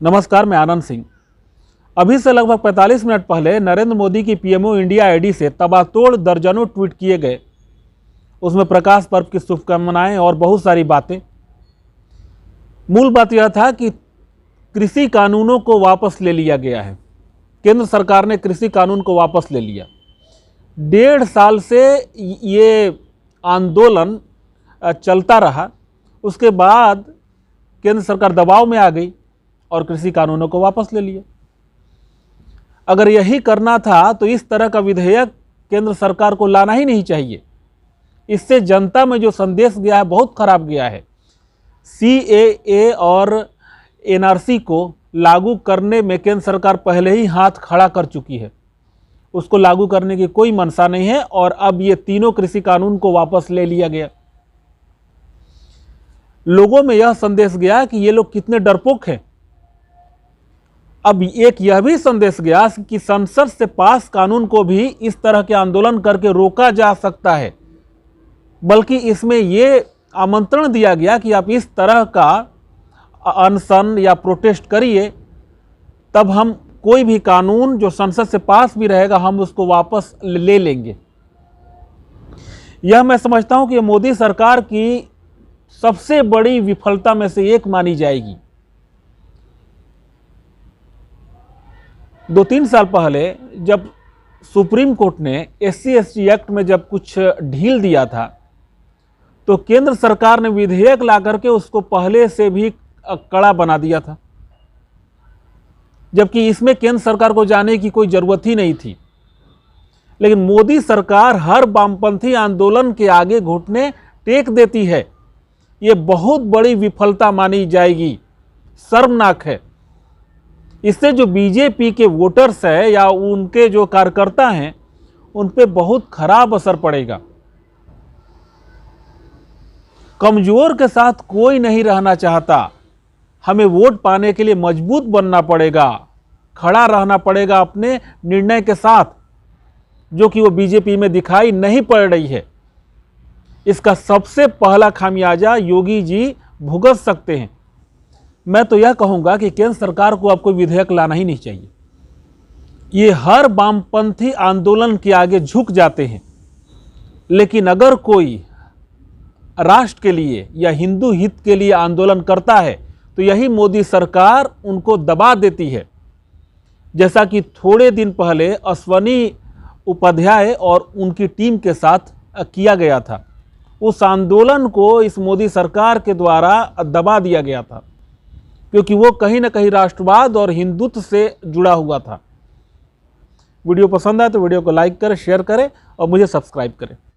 नमस्कार, मैं आनंद सिंह। अभी से लगभग 45 मिनट पहले नरेंद्र मोदी की पीएमओ इंडिया आईडी से तबातोड़ दर्जनों ट्वीट किए गए। उसमें प्रकाश पर्व की शुभकामनाएं और बहुत सारी बातें। मूल बात यह था कि कृषि कानूनों को वापस ले लिया गया है। केंद्र सरकार ने कृषि कानून को वापस ले लिया। 1.5 साल से ये आंदोलन चलता रहा। उसके बाद केंद्र सरकार दबाव में आ गई और कृषि कानूनों को वापस ले लिया। अगर यही करना था तो इस तरह का विधेयक केंद्र सरकार को लाना ही नहीं चाहिए। इससे जनता में जो संदेश गया है बहुत खराब गया है। सीएए और एनआरसी को लागू करने में केंद्र सरकार पहले ही हाथ खड़ा कर चुकी है। उसको लागू करने की कोई मंशा नहीं है और अब ये तीनों कृषि कानून को वापस ले लिया गया। लोगों में यह संदेश गया कि ये लोग कितने डरपोक हैं। अब एक यह भी संदेश गया कि संसद से पास कानून को भी इस तरह के आंदोलन करके रोका जा सकता है। बल्कि इसमें यह आमंत्रण दिया गया कि आप इस तरह का अनशन या प्रोटेस्ट करिए, तब हम कोई भी कानून जो संसद से पास भी रहेगा हम उसको वापस ले लेंगे। यह मैं समझता हूं कि मोदी सरकार की सबसे बड़ी विफलता में से एक मानी जाएगी। 2-3 साल पहले जब सुप्रीम कोर्ट ने SC/ST एक्ट में जब कुछ ढील दिया था तो केंद्र सरकार ने विधेयक ला करके उसको पहले से भी कड़ा बना दिया था, जबकि इसमें केंद्र सरकार को जाने की कोई जरूरत ही नहीं थी। लेकिन मोदी सरकार हर वामपंथी आंदोलन के आगे घुटने टेक देती है। ये बहुत बड़ी विफलता मानी जाएगी, शर्मनाक है। इससे जो बीजेपी के वोटर्स है या उनके जो कार्यकर्ता हैं उन पे बहुत खराब असर पड़ेगा। कमजोर के साथ कोई नहीं रहना चाहता। हमें वोट पाने के लिए मजबूत बनना पड़ेगा, खड़ा रहना पड़ेगा अपने निर्णय के साथ, जो कि वो बीजेपी में दिखाई नहीं पड़ रही है। इसका सबसे पहला खामियाजा योगी जी भुगत सकते हैं। मैं तो यह कहूंगा कि केंद्र सरकार को अब कोई विधेयक लाना ही नहीं चाहिए। ये हर वामपंथी आंदोलन के आगे झुक जाते हैं, लेकिन अगर कोई राष्ट्र के लिए या हिंदू हित के लिए आंदोलन करता है तो यही मोदी सरकार उनको दबा देती है। जैसा कि थोड़े दिन पहले अश्वनी उपाध्याय और उनकी टीम के साथ किया गया था। उस आंदोलन को इस मोदी सरकार के द्वारा दबा दिया गया था, क्योंकि वो कहीं ना कहीं राष्ट्रवाद और हिंदुत्व से जुड़ा हुआ था। वीडियो पसंद आए तो वीडियो को लाइक करें, शेयर करें और मुझे सब्सक्राइब करें।